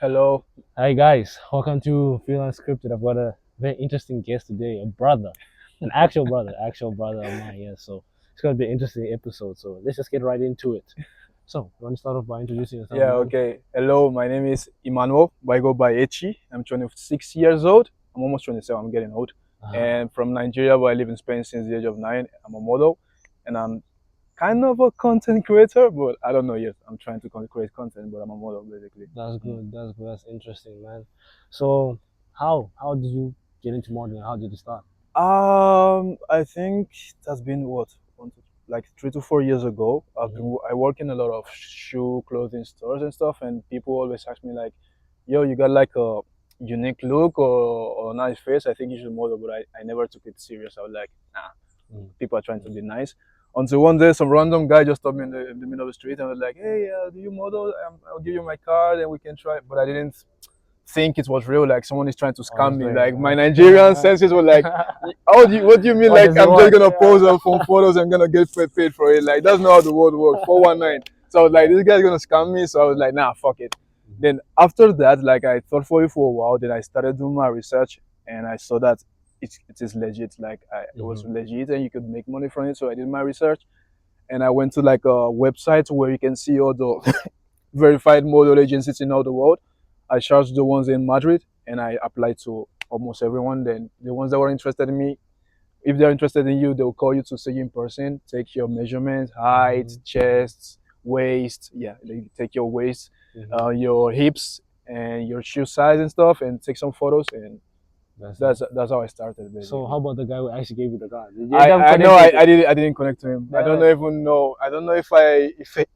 Hello. Hi guys, welcome to Feel Unscripted. I've got a very interesting guest today, a brother, an actual brother of mine. Yeah, so it's gonna be an interesting episode. So let's just get right into it. So, you want to start off by introducing yourself, Yeah, man? okay. Hello, my name is Emmanuel, but I go by Echi. I'm 26 years old. I'm almost 27. I'm getting old. Ah, And from Nigeria, but I live in Spain since the age of 9. I'm a model, and I'm kind of a content creator, but I don't know yet. I'm trying to create content, but I'm a model basically. that's good. That's good. That's interesting, man. So, how did you get into modeling? How did you start? I think it has been what, like 3 to 4 years ago. Mm-hmm. I work in a lot of shoe clothing stores and stuff, and people always ask me like, "Yo, you got like a unique look or a nice face. I think you should model." But I never took it serious. I was like, nah, people are trying to be nice. Until one day, some random guy just stopped me in the middle of the street and was like, "Hey, do you model? I'll give you my card and we can try." But I didn't think it was real. Like someone is trying to I scam was me. like, Like my Nigerian senses were like, what do you mean? what Like does he I'm just want? gonna Yeah. pose on phone photos and gonna get paid for it? Like that's not how the world works. 419. So I was like, Yeah. this guy's gonna scam me. So I was like, nah, fuck it. Mhm. Then after that, like I thought for it for a while. Then I started doing my research and I saw that it is legit. Like it was Mhm. legit and you could make money from it. So I did my research and I went to like a website where you can see all the verified model agencies in all the world. I charged the ones in Madrid and I applied to almost everyone. Then the ones that were interested in me, if they're interested in you, they'll call you to see you in person, take your measurements, height, Mhm. Mhm. chest, waist. Yeah, they take your waist, Mhm. your hips, and your shoe size and stuff, and take some photos. And That's it. that's how I started So, basically. how about the guy who actually gave you the card? Did you end up I know connecting to? I didn't connect to him. I don't No. know even know. I don't know if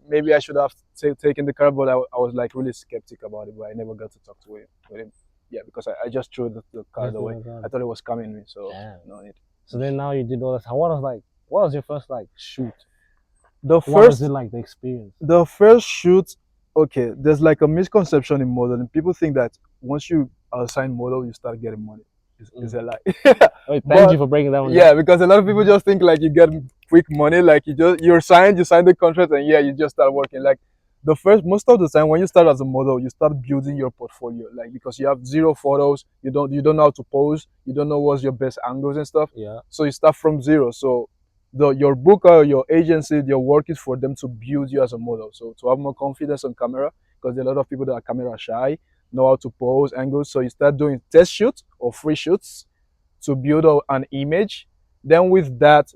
maybe I should have taken the car, but I was like really skeptic about it. But I never got to talk to him with him. Yeah, because I just threw the card Just away. the I card. thought it was coming me, so Damn. no need. So then now you did all that. What was your first like shoot? The What was it first like the experience? the first shoot, okay. There's like a misconception in modeling. People think that once you are assigned model, you start getting money. It's Mm. a lie. Wait, thank you But for breaking that one down. yeah, because a lot of people just think like you get quick money, like you sign the contract, and yeah, you just start working. Like the first most of the time when you start as a model, you start building your portfolio, like because you have zero photos, you don't know how to pose, you don't know what's your best angles and stuff, Yeah. so you start from zero. So your booker, your agency, your work is for them to build you as a model, so to have more confidence on camera, because there are a lot of people that are camera shy, know how to pose angles, so you start doing test shoots or free shoots to build an image. Then with that,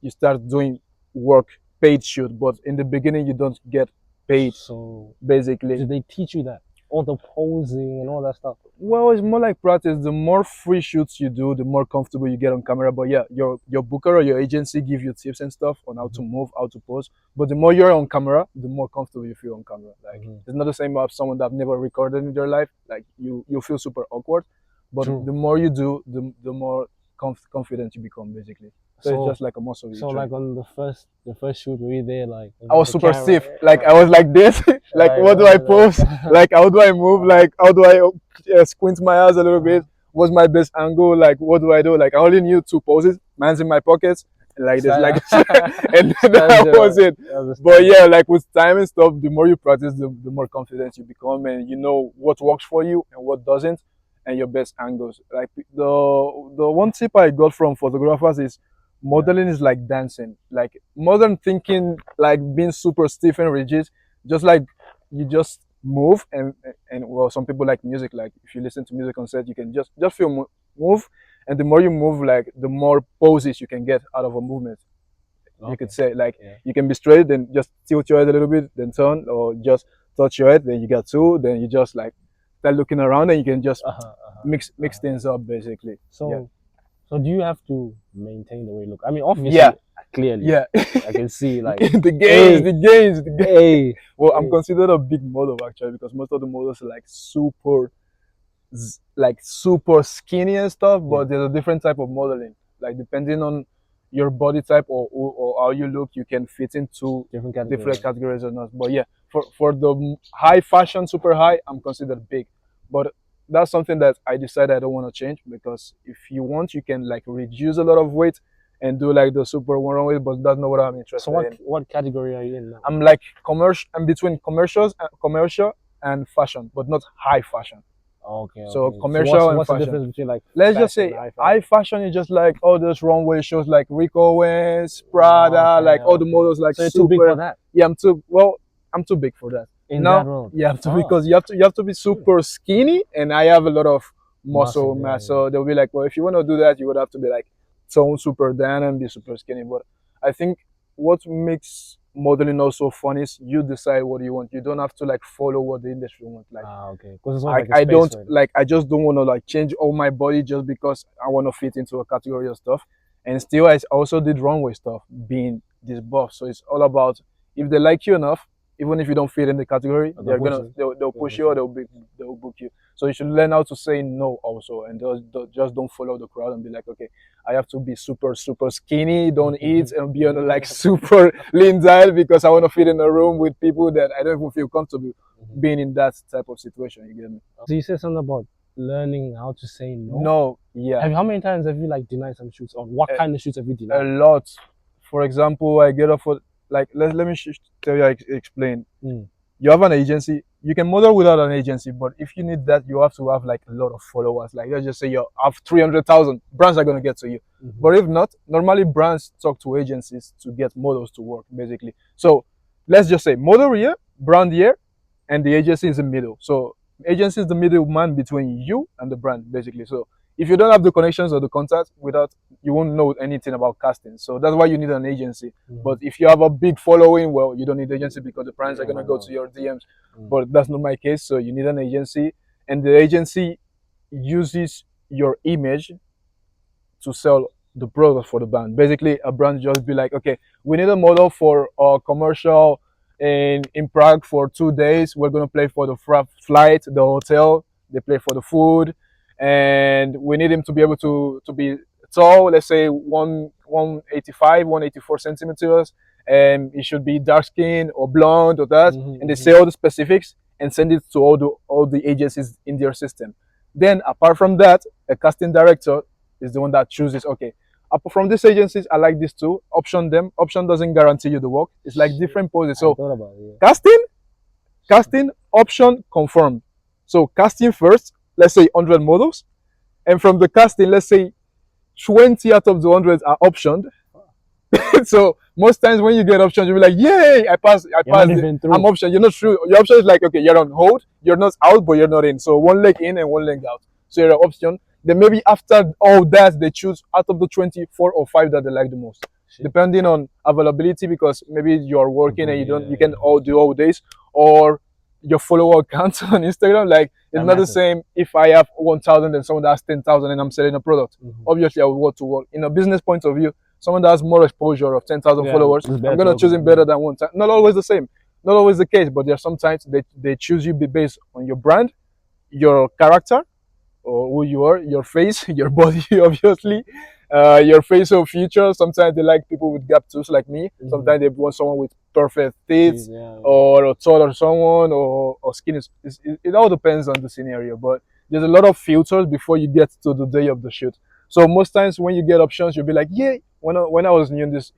you start doing work, paid shoot. But in the beginning, you don't get paid So basically. did they teach you that? All the posing and all that stuff. Well, it's more like practice. The more free shoots you do, the more comfortable you get on camera. But yeah, your booker or your agency give you tips and stuff on how to Mm-hmm. move, how to pose. But the more you're on camera, the more comfortable you feel on camera. Like Mm-hmm. it's not the same as someone that never recorded in their life. Like you feel super awkward. But True. the more you do, the more confident you become basically. So it's So just like a muscle you so train. like on the first shoot were you there like in I front of was the super camera? stiff. Like I was like this. Like Like what do I pose? what? Like how do I move? Like how do I squint my eyes a little bit? What's my best angle? Like what do I do? Like I only knew two poses. Man's in my pockets, and like this, like Stand, this, and stand that was it. But understand. yeah, like with time and stuff, the more you practice, the more confident you become, and you know what works for you and what doesn't, and your best angles. Like the one tip I got from photographers is Yeah. modeling is like dancing. Like modern thinking, like being super stiff and rigid, just like you just move and well, some people like music. Like if you listen to music on set, you can just feel move, and the more you move, like the more poses you can get out of a movement. You could Okay. say like Yeah. you can be straight, then just tilt your head a little bit, then turn, or just touch your head, then you got two, then you just like start looking around, and you can just Uh-huh, uh-huh, mix uh-huh. things up basically. Yeah, So do you have to maintain the way you look? I mean, yeah, obviously, clearly, yeah. I can see like, The gains, hey, the gains, the gains. hey, Well, I'm hey. considered a big model actually because most of the models are like super skinny and stuff. Yeah, But there's a different type of modeling. Like depending on your body type or how you look, you can fit into different categories. different categories or not. But yeah, for the high fashion, super high, I'm considered big. But that's something that I decided I don't want to change because if you want, you can like reduce a lot of weight and do like the super one weight. But that's not what I'm So interested what in. what category are you in now? I'm like commercial. I'm between commercial and fashion, but not high fashion. Okay, So okay. So commercial and what's the fashion. difference between like Let's just fashion say and high high fashion? fashion is just like all those runway shows like Rico Owens, Prada, Okay, like all the okay. models like So you're too big for super. that Yeah, I'm too well. I'm too big for that. in that Now, world. you have to Oh, because you have to be shit. super skinny, and I have a lot of muscle Muscle, mass. yeah, yeah. So they'll be like, well, if you want to do that, you would have to be like tone super down and be super skinny. But I think what makes modeling also fun is you decide what you want. You don't have to like follow what the industry wants. Like Ah, okay. Because it's almost I, like a I space don't already. like I just don't want to like change all my body just because I want to fit into a category of stuff. And still I also did runway stuff being this buff. So it's all about if they like you enough, even if you don't fit in the category, Like a pushing. they'll They'll push push you or you. they'll book you. So you should learn how to say no also, and just don't follow the crowd and be like, okay, I have to be super skinny, don't eat, and be on a like super lean diet because I want to fit in a room with people that I don't even feel comfortable being in that type of situation. You get me? So you said something about learning how to say no. No, yeah, How many times have you like denied some shoots, or what a, kind of shoots have you a denied? lot. For example, I get off for like let me tell you, explain. Mm. You have an agency, you can model without an agency, but if you need that, you have to have like a lot of followers. Like let's just say you have 300,000, brands are going to get to you. Mm-hmm. But if not, normally brands talk to agencies to get models to work basically. So let's just say model here, brand here, and the agency is the middle. So agency is the middleman between you and the brand basically. So if you don't have the connections or the contacts, without you won't know anything about casting. So that's why you need an agency. Mm-hmm. But if you have a big following, well, you don't need agency because the brands are Yeah, gonna why go not? to your DMs. Mm. But that's not my case. So you need an agency, and the agency uses your image to sell the product for the brand. Basically, a brand just be like, okay, we need a model for a commercial in Prague for 2 days. We're gonna pay for the flight, the hotel. They pay for the food, and we need him to be able to be tall. Let's say 185, 184 centimeters, and he should be dark skin or blonde or that. Mm-hmm, And they mm-hmm. say all the specifics and send it to all the agencies in their system. Then apart from that, a casting director is the one that chooses, okay, apart from these agencies, I like these two, option them. Option doesn't guarantee you the work. It's like Shit. different poses. I So thought about it. casting, option, confirmed. So casting first, let's say 100 models. And from the casting, let's say 20 out of the 100 are optioned. So most times when you get options, you'll be like, yay, I You're not passed it. even I'm through. option. You're not through. Your option is like, okay, you're on hold. You're not out, but you're not in. So one leg in and one leg out. So you're an option. Then maybe after all that, they choose out of the 24 or 5 that they like the most, Shit. depending on availability, because maybe you're working and you can Yeah. all do all days, or your follower count on Instagram. Like it's That not the matters. same if I have 1,000 and someone that has 10,000 and I'm selling a product. Mm-hmm. Obviously, I will work to work. In a business point of view, someone that has more exposure of 10,000 Yeah, followers, it's better I'm to gonna work choose with him them. better than one time. Not always the same, not always the case, but there are sometimes they choose you based on your brand, your character, or who you are, your face, your body, obviously, your facial features. Sometimes they like people with gap tooth like me. Mm-hmm. Sometimes they want someone with perfect teeth, Yeah. or a taller someone, or skin. It all depends on the scenario, but there's a lot of filters before you get to the day of the shoot. So most times when you get options, you'll be like, yeah. When I was new in this,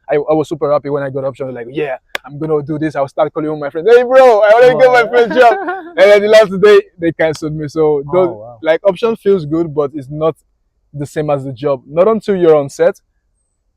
I was super happy when I got options. Like, yeah, I'm gonna do this. I'll start calling my friends. Hey, bro, I already got my first job. And then the last day they canceled me. So those, Oh wow. like, option feels good, but it's not the same as the job. Not until you're on set,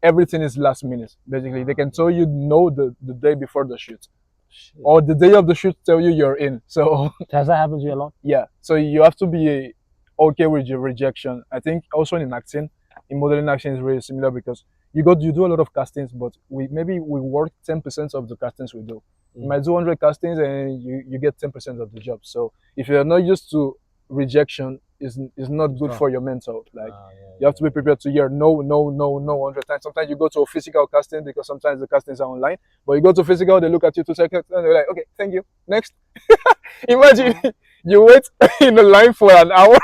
everything is last minute. Basically, they can tell you no the day before the shoot, Shit. or the day of the shoot tell you you're in. So Has that happened to you a lot? yeah, so you have to be okay with your rejection. I think also in acting, in modeling action is really similar because you do a lot of castings, but we work 10% of the castings we do. You might do 100 castings and you get 10% of the job. So if you're not used to rejection, is not good for your mental. Like you have to be prepared to hear no, no, no, no 100 times. Sometimes you go to a physical casting because sometimes the castings are online, but you go to physical, they look at you 2 seconds and they're like, okay, thank you, next. Imagine you wait in a line for an hour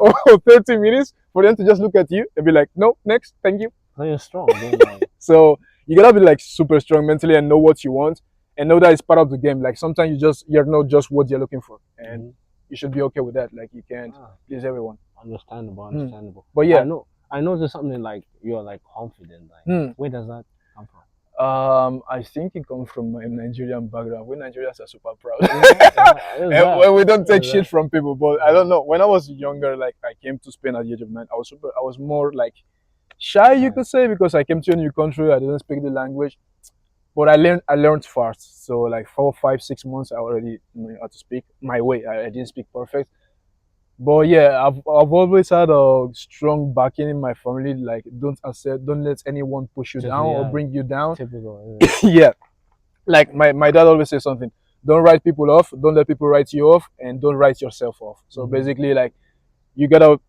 or 30 minutes for them to just look at you and be like, no, next, thank you. So you're strong. Then, like, So you gotta be like super strong mentally and know what you want and know that it's part of the game. Like sometimes you're not just what you're looking for, and you should be okay with that. Like you can't please everyone. understandable, understandable. But yeah, I know there's something like you're like confident. Like, where does that come from? I think it comes from my Nigerian background. We Nigerians are super proud. Yeah, yeah, it's And that. well, we don't take It's shit that. from people, but I don't know. When I was younger, like I came to Spain at the age of 9, I was more like shy, you Shy. could say, because I came to a new country. I didn't speak the language, but I learned fast. So like 4, 5, 6 months, I already know how to speak my way. I didn't speak perfect, but yeah, I've always had a strong backing in my family. Like don't let anyone push you Just down or yeah, bring you down. typical. Yeah, like my dad always says something: don't write people off, don't let people write you off, and don't write yourself off. So Mm-hmm. basically, like you gotta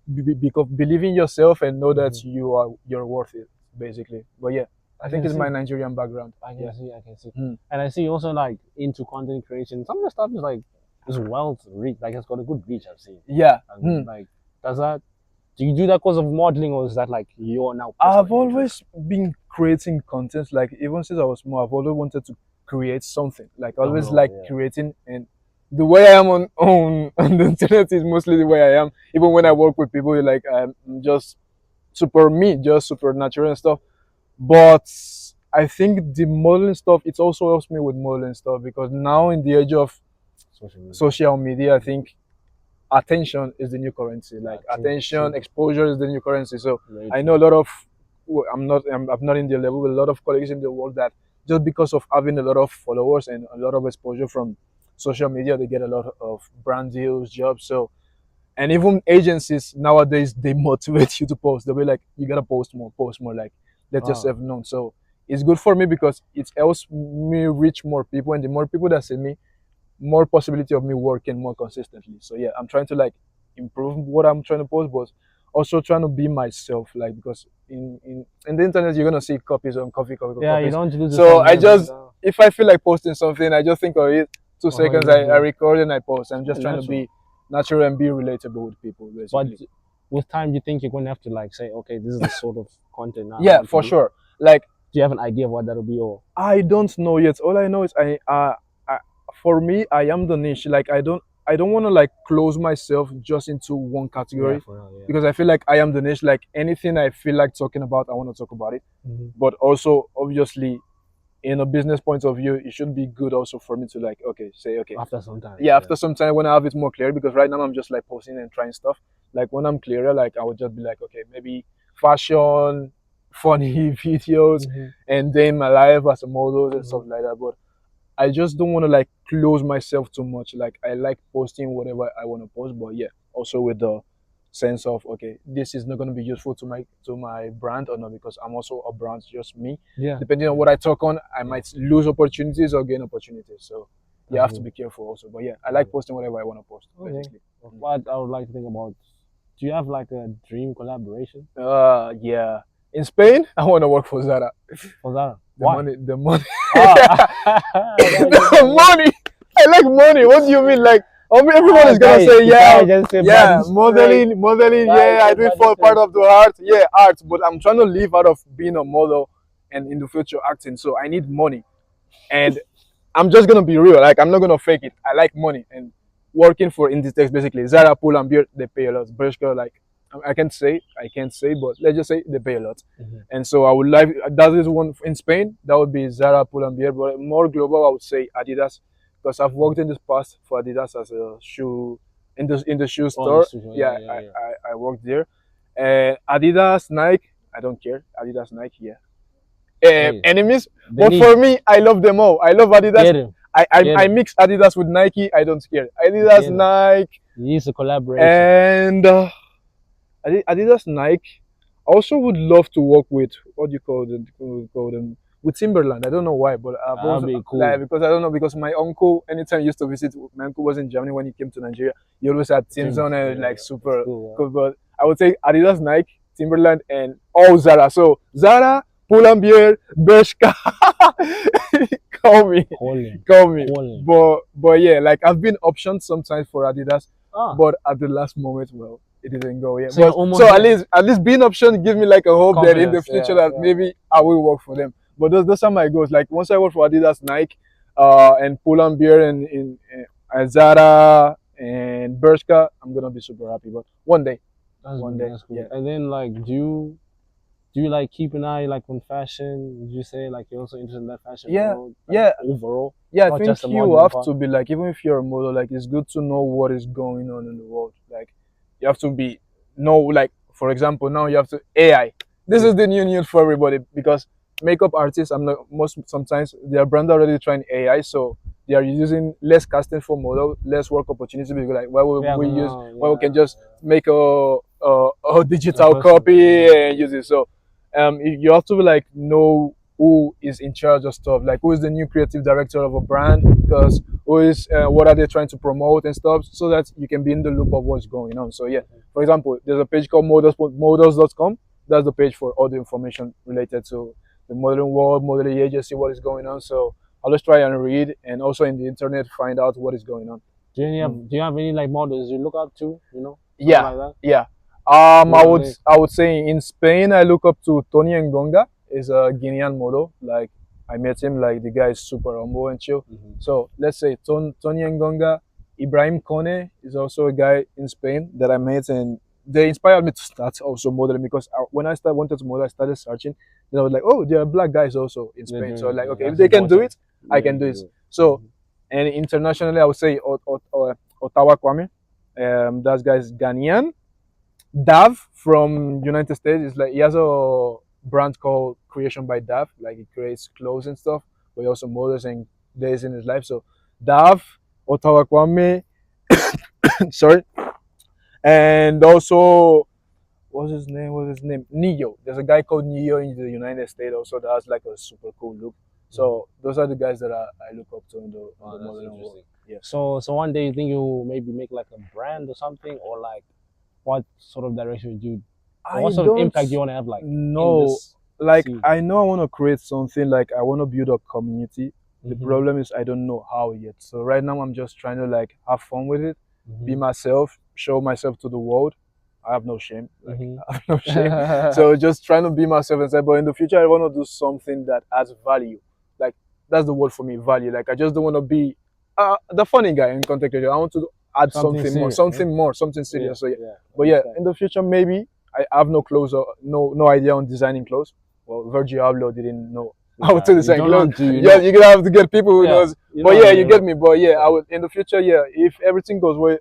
believe in yourself and know Mm-hmm. that you're worth it, basically. But yeah, I I think can it's my see. Nigerian background. I Yeah. can see. I can see. Mm. And I see you also like into content creation. Some of the stuff is like is well reach. Like it's got a good reach. I've seen. Yeah. And like does that? Do you do that because of modeling, or is that like your now I've personal interest? always been creating content. Like even since I was small, I've always wanted to create something. Like I Oh always no, like yeah. creating, and the way I am on the internet is mostly the way I am. Even when I work with people, like I'm just super me, just super natural and stuff. But I think the modeling stuff, it also helps me with modeling stuff because now in the age of Social media. social media, I think attention is the new currency. Like attention, True. exposure is the new currency. So Very I know true. a lot of, well, I'm not in the level, but a lot of colleagues in the world that just because of having a lot of followers and a lot of exposure from social media, they get a lot of brand deals, jobs. So, and even agencies nowadays, they motivate you to post. They'll be like, you gotta post more, like let Ah, yourself known. So it's good for me because it helps me reach more people, and the more people that see me, more possibility of me working more consistently. So yeah, I'm trying to like improve what I'm trying to post, but also trying to be myself. Like because in the internet you're gonna see copies on yeah. You copies. don't lose So yourself I there, man. just if I feel like posting something, I just think of it. Two Oh, you seconds, just I do. record and I post. I'm Yeah, just trying to natural. be natural and be relatable with people, But basically. with time, you think you're going to have to like say, okay, this is the sort of content now I Yeah, want to for do. sure. Like Do you have an idea of what that'll be, or I don't know yet. All I know is I for me I am the niche. Like I don't want to like close myself just into one yeah, category for now, yeah. because I feel like I am the niche. Like anything I feel like talking about, I want to talk about it. Mm-hmm. But also obviously in a business point of view, it should be good also for me to like okay say okay After some time, yeah yeah. after some time when I have it more clear because right now I'm just like posting and trying stuff. Like when I'm clearer, like I would just be like okay maybe fashion, funny videos, Mm-hmm. and then my life as a model and Mm-hmm. stuff like that. But I just don't want to like close myself too much. Like I like posting whatever I want to post, but yeah, also with the sense of okay, this is not going to be useful to my brand or not because I'm also a brand, just me. Yeah, Depending on yeah, what I talk on, I yeah. might lose opportunities or gain opportunities. So you That's have to good. be careful also. But yeah, I That's like good. posting whatever I want to post, Okay. basically. What I would like to think about, do you have like a dream collaboration Yeah. In Spain, I want to work for Zara. for that? The Why? money, the money, Ah, that just the money. I like money. What do you mean? Like, everyone ah, is gonna say, the guy yeah, just say body yeah, straight. modeling. Guy Yeah, I say do it body for part straight. of the art. Yeah, art. But I'm trying to live out of being a model and in the future acting. So I need money, and I'm just gonna be real. Like, I'm not gonna fake it. I like money and working for Inditex basically. Zara, Pull and Beard, they pay a lot. Bershka, like, I can't say, but let's just say they pay a lot. Mm-hmm. And so I would like that is one in Spain. That would be Zara, Pull and Bear, but more global, I would say Adidas, because I've worked in this past for Adidas as a shoe in the shoe Oh, the store. studio. Yeah, Yeah, yeah, yeah. I worked there. Adidas, Nike, I don't care. Adidas, Nike, yeah. Hey, Enemies, they but need for me, I love them all. I love Adidas. get him, I get him, mix Adidas with Nike. I don't care. Adidas, get him. Nike, He needs a collaboration. and Adidas, Nike. I also would love to work with what do you call them with Timberland. I don't know why, but I've That'll also be like cool. because I don't know because my uncle anytime he used to visit, my uncle was in Germany when he came to Nigeria. He always had Tim's Tim's, on yeah, and yeah, like yeah. That's super cool. cool. But I would say Adidas, Nike, Timberland, and all Zara. So Zara, Pull&Bear, Bershka, call me, Call him, call me. call him. But yeah, like I've been optioned sometimes for Adidas, Ah, but at the last moment, well, it didn't go yet. so you're But so almost there. at least being optioned give me like a hope that in the Confidence, future yeah, that yeah. maybe I will work for them. But those are my goals. Like once I work for Adidas, Nike, and Pull&Bear and Zara and Bershka, I'm gonna be super happy. But That's one good. day, That's cool. yeah. And then like, do you do you like keep an eye like on fashion? Would you say like you're also interested in that fashion Yeah, world, like yeah, overall, yeah. I not think just the you modeling have part? to be like, even if you're a model, like it's good to know what is going on in the world. Like you have to be know, like for example, now you have to AI. This is the new news for everybody because makeup artists, I'm not most sometimes their brand already trying AI, so they are using less casting for model, less work opportunity because like why would Yeah, we use no, why we can yeah, just make a a digital person. copy and use it. So you have to like know who is in charge of stuff, like who is the new creative director of a brand, because who is what are they trying to promote and stuff, so that you can be in the loop of what's going on. So yeah, for example, there's a page called models.com. That's the page for all the information related to the modeling world, modeling agency, what is going on. So I'll just try and read, and also in the internet find out what is going on. Do you have any like models you look up to? You know, something Yeah, like that. yeah. Who are they? I would say in Spain I look up to Tony Ngonga. Is a Guinean model. Like I met him. Like the guy is super humble and chill. Mm-hmm. So let's say Tony Ngonga. Ibrahim Kone is also a guy in Spain that I met, and they inspired me to start also modeling because when I started wanted to model, I started searching. Then I was like, oh, there are black guys also in They're Spain. So doing I it. was like, Yeah, okay, if that's they can do important. it, I Yeah, can you do can it. do it. So, and internationally, I would say Ottawa Kwame. That guy is Ghanaian. Dav from United States is like he has a brand called Creation by Dav. Like he creates clothes and stuff, but he also models and days in his life. So Dav, Ottawa Kwame, sorry, and also what's his name? What's his name? Neo. There's a guy called Neo in the United States also that has like a super cool look. Mhm. So those are the guys that I look up to in Oh, the that's modeling world. interesting. Yeah. So one day you think you maybe make like a brand or something, or like what sort of direction would you, or I what sort of don't impact do you want to have like in know. this Like scene? I know I want to create something. Like I want to build a community. The Mm-hmm. problem is I don't know how yet. So right now I'm just trying to like have fun with it, be Mm-hmm. myself, show myself to the world. I have no shame. Like I have no shame. Mm-hmm. So just trying to be myself and say, but in the future I want to do something that adds value. Like that's the word for me, value. Like I just don't want to be the funny guy in content creation. I want to add Something something more, serious, yeah? something Yeah, serious. So yeah, yeah, I but yeah, understand. in the future maybe I have no clothes or no idea on designing clothes. Well, Virgil Abloh didn't know how Yeah, to you design don't clothes. want to, you Yeah, know. you're gonna have to get people who Yeah, knows. you But know, yeah, you you get know. me. But yeah, Yeah. I would in the future. Yeah, if everything goes well,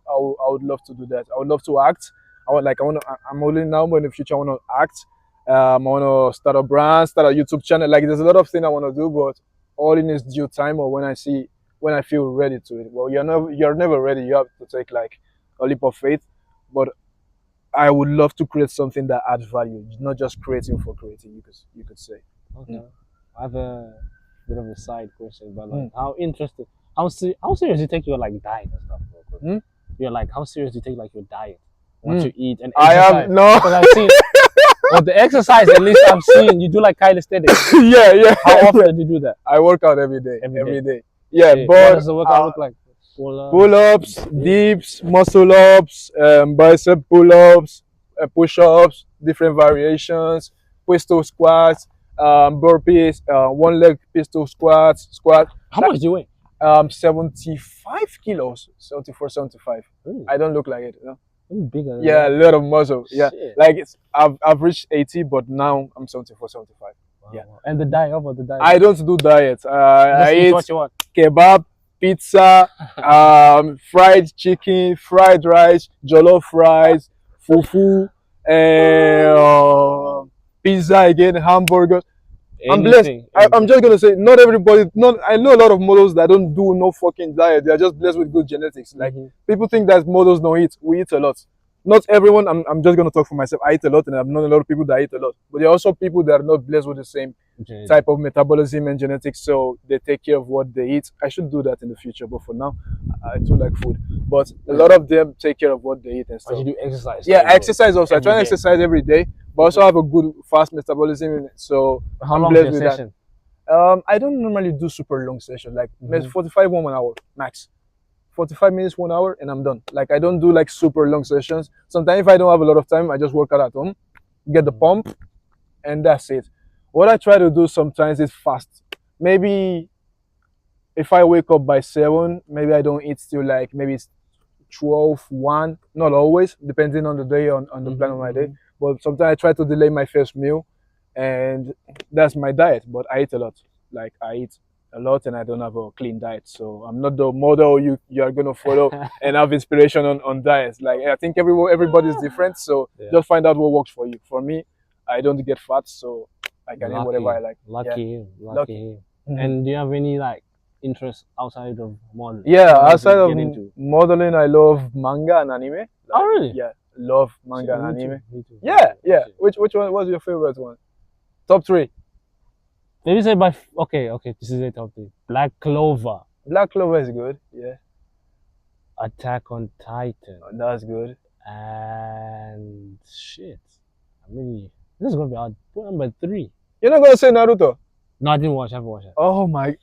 I would love to do that. I would love to act. I'm only now, but in the future I want to act. I want to start a brand, start a YouTube channel. Like there's a lot of things I want to do, but all in its due time or when I feel ready to it. Well, you're never ready. You have to take like a leap of faith. But I would love to create something that adds value, not just creating for creating. You could say. Mm. Okay. I have a bit of a side question, but like, Mm. how interested, how serious you take your like diet and stuff, bro? 'Cause Mm. you're like, how serious you take like your diet, what Mm. you eat and I have exercise? no. Because I've seen, well, the exercise at least I've seen you do like calisthenics. Yeah, yeah, How yeah. often do you do that? I work out every day, Every day. every day. Yeah, Okay. What but does the workout look like? Pull-ups, pull-ups, dips. dips, muscle-ups, bicep pull-ups, push-ups, different variations, pistol squats, burpees, one-leg pistol squat. How Like much do you weigh? 75 kilos, 74, 75. Ooh, I don't look like it. I'm bigger than Yeah, a that. lot of muscle. Yeah, Shit. like I've reached 80, but now I'm 74, 75. Wow, Yeah. wow. And the diet, how about the diet? I don't do diets. I Just eat eat what you want. kebab, pizza, fried chicken, fried rice, jollof rice, fufu, and pizza again, hamburgers. I'm blessed. Anything, I'm anything. just gonna say, not everybody. Not I know a lot of models that don't do no fucking diet. They are just blessed with good genetics. Like Mm-hmm. people think that models don't eat. We eat a lot. Not everyone. I'm just gonna talk for myself. I eat a lot, and I've known a lot of people that eat a lot. But there are also people that are not blessed with the same type of metabolism and genetics, so they take care of what they eat. I should do that in the future, but for now, I do like food. But a lot of them take care of what they eat and Or stuff. you do exercise Yeah, too, I bro. exercise also. I try Every and day. exercise every day, but also have a good fast metabolism in it. So How I'm long is blessed your with that. session? I don't normally do super long sessions, like maybe Mm-hmm. 45 1 hour max. 45 minutes, 1 hour, and I'm done. Like I don't do like super long sessions. Sometimes if I don't have a lot of time, I just work out at home, get the Mm-hmm. pump, and that's it. What I try to do sometimes is fast. Maybe if I wake up by 7, maybe I don't eat till like maybe it's 12, 1. Not always, depending on the day, on the plan Mm-hmm. of my day. Mm-hmm. But sometimes I try to delay my first meal. and that's my diet. But I eat a lot. Like I eat a lot, and I don't have a clean diet. So I'm not the model you are gonna follow and have inspiration on diets. Like I think everybody's different. So Yeah. just find out what works for you. For me, I don't get fat, so I can eat whatever I like. Lucky Yeah. him. Lucky Lucky. him. Mhm. And do you have any like interest outside of modeling? Yeah, What else outside do you of get into? modeling, I love manga and anime. Like, Oh, really? Yeah, love manga Shit, and me too, anime. me too. Yeah, yeah. Shit. Which one was your favorite one? Top three. Maybe say by okay. This is a top three. Black Clover, Black Clover is good. Yeah, Attack on Titan, that's good. and shit. I mean, this is gonna be our number 3. You're not gonna say Naruto? No, I didn't watch. I haven't watched it. Oh my!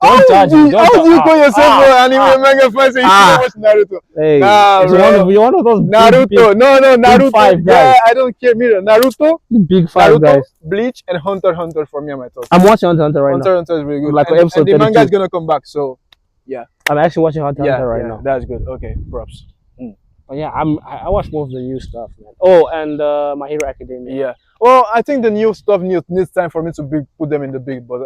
Don't judge me, don't How do you judge- call yourself an anime ah, manga fan? So you ah. should watch Naruto. Hey, Nah, it's bro. you're one of those Naruto, no, Naruto. five Yeah, guys. I don't care. Mirror. Naruto, big 5 Naruto, guys. Bleach, and Hunter x Hunter for me and my thoughts. I'm watching Hunter x Hunter right Hunter now. x Hunter is really good. Like and, episode and the manga 32. is gonna come back. So I'm actually watching Hunter x yeah, Hunter right yeah, now. that's good. Okay, props. But yeah, I watch most of the new stuff, man. Oh, and My Hero Academia. Yeah. Well, I think the new stuff needs time for me to put them in the big. But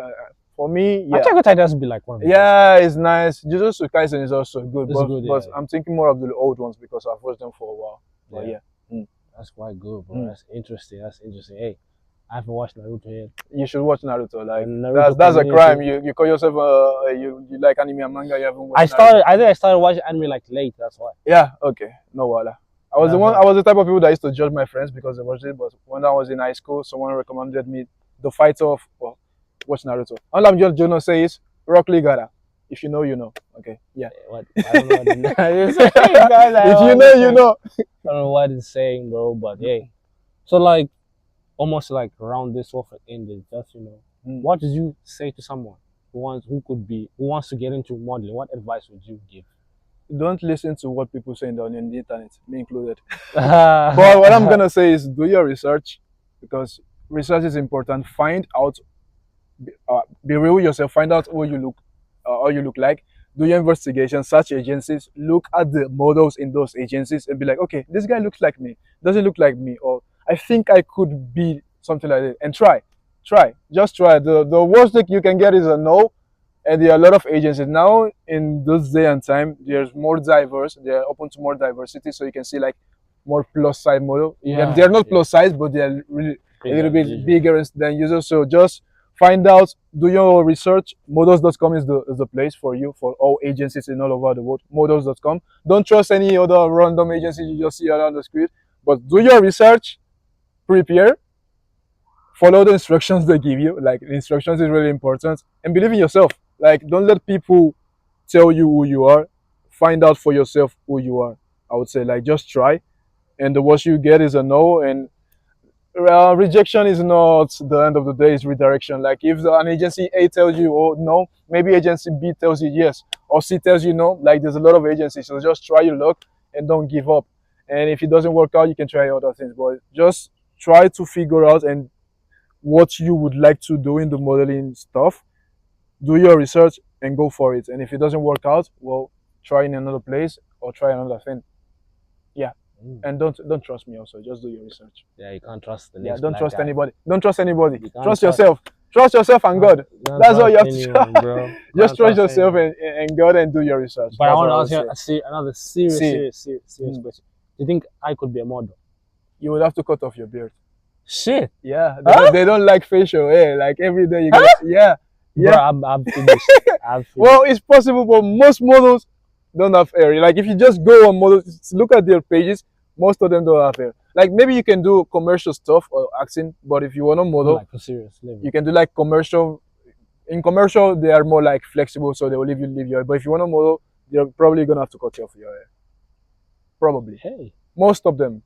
for me, yeah. Attack on Titan has to be like one of the Yeah, it's nice. Jujutsu Kaisen is also good, It's but, good, but yeah. I'm thinking more of the old ones because I've watched them for a while. But Yeah. yeah, That's quite good, bro. Mm. That's interesting. Hey, I haven't watched Naruto yet. you should watch Naruto. Like And Naruto that's a community- crime. You call yourself you like anime and manga. You haven't watched. I think I started watching anime like late. That's why. Yeah. Okay. No wala. I was That's I right. was the type of people that used to judge my friends because they watched it. But when I was in high school, someone recommended me the fight of watch Naruto. All I'm just gonna say is Rock Lee Gara. If you know, you know. Okay. Yeah. What? I don't know what it's saying, guys. I If don't you know know, you know. I don't know what it's saying, bro. But hey, so like, almost like around this off and ended. Just what did you say to someone who wants to get into modeling? What advice would you give? Don't listen to what people say on the internet, me included. But what I'm gonna say is do your research because research is important. Find out, be real with yourself. Find out how you look like. Do your investigation. Search agencies. Look at the models in those agencies and be like, okay, this guy looks like me. Doesn't look like me, or I think I could be something like that. And just try. The worst thing you can get is a no. And there are a lot of agencies now in this day and time. There's more diverse. They're open to more diversity, so you can see like more plus size model. Yeah, they're not yeah. plus size, but they're really a little bit usually. bigger than usual. So just find out, do your research. Models.com is the place for you for all agencies in all over the world. Models.com. Don't trust any other random agency you just see around the screen, but do your research. Prepare. Follow the instructions they give you. Like the instructions is really important, and believe in yourself. Like don't let people tell you who you are. Find out for yourself who you are. I would say like just try, and the worst you get is a no. And rejection is not the end of the day. It's redirection. Like if an agency A tells you oh no, maybe agency B tells you yes, or C tells you no. Like there's a lot of agencies, so just try your luck and don't give up. And if it doesn't work out, you can try other things. But just try to figure out and what you would like to do in the modeling stuff. Do your research and go for it. And if it doesn't work out, well, try in another place or try another thing. Yeah. And don't trust me also. Just do your research. Yeah, you can't trust the Yeah, next don't black trust guy. anybody. Don't trust anybody. You can't Trust trust- yourself. Trust yourself and God. Don't That's all you have trust to anyone, try. bro. Just Can't trust yourself anyone. and God and do your research. But I That's want to all ask you another serious Mm. question. Do you think I could be a model? You would have to cut off your beard. Shit. Yeah. Huh? They don't like facial hair. Like every day you Huh? get yeah. Bro, Yeah. I'm finished. I'm finished. Well, it's possible, but most models don't have hair. Like if you just go on models, look at their pages, most of them don't have hair. Like maybe you can do commercial stuff or acting, but if you want to model, like for serious. you can do like commercial. In commercial, they are more like flexible, so they will leave your hair. But if you want to model, you're probably gonna have to cut off your hair. Probably. Hey. Most of them.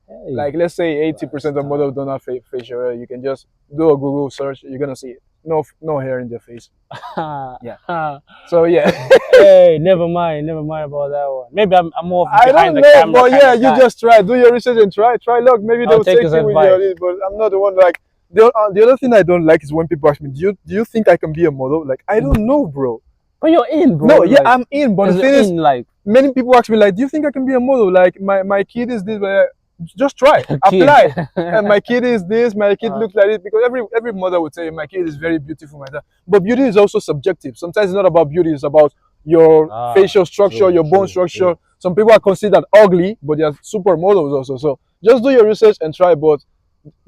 Hey. Like let's say 80% of models don't have facial hair. You can just do a Google search, you're gonna see it. No hair in their face. Yeah. So yeah. Hey, never mind about that one. Maybe I'm more of I behind don't the know, camera. but kind yeah, of you guy. just try, do your research and try luck. Maybe I'll they'll take take his you with advice. your but I'm not the one like the other thing I don't like is when people ask me, do you think I can be a model? Like I don't know, bro. But you're in, bro. No, yeah, like, I'm in, but the is thing it is, in, like many people ask me like, do you think I can be a model? Like my kid is this, but Just try, Kid. apply. And my kid is this, my kid Uh, looks like this, because every mother would say my kid is very beautiful, my dad. But beauty is also subjective. Sometimes it's not about beauty; it's about your facial structure, true, your bone true, structure. true. Some people are considered ugly, but they are supermodels also. So just do your research and try. But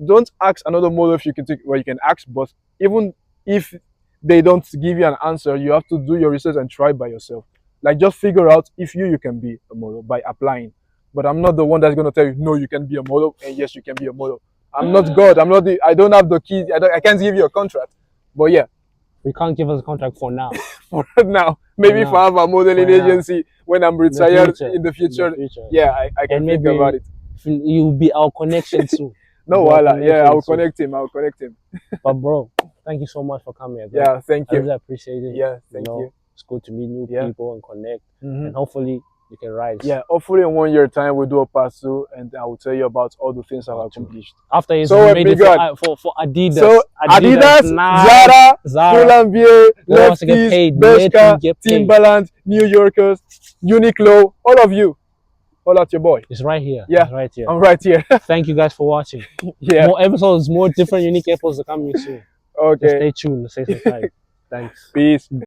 don't ask another model if you can take. Well, you can ask, but even if they don't give you an answer, you have to do your research and try by yourself. Like just figure out if you can be a model by applying. But I'm not the one that's gonna tell you no, you can be a model, and yes, you can be a model. I'm not God. I'm not the. I don't have the keys. I can't give you a contract. But yeah, We can't give us a contract for now. for now, For maybe if I now. have a modeling For now. agency when I'm In the retired future. in the In the future, future. yeah, I can And think maybe about it. you'll be our connection soon. No, You'll be our voila. Yeah, connection I'll soon. connect him. I'll connect him. But bro, thank you so much for coming again. Yeah, thank I you. really appreciate it. Yeah, thank you. It's good to meet new Yeah. people and connect. Mhm. And hopefully you can rise. Yeah, hopefully in 1 year time we'll do a part two, and I will tell you about all the things I've Part two. accomplished. After he's So, made it for Adidas. So Adidas, nice. Zara, Pull&Bear, Wants to get Lefties, paid, let him Bershka, get paid. Timberland, New Yorkers, Uniqlo, all of you. All out your boy. It's right here. Yeah. It's right here. I'm right here. Thank you guys for watching. Yeah. More episodes, more different unique episodes are coming soon. Okay. Just stay tuned. Stay subscribed. Thanks. Peace.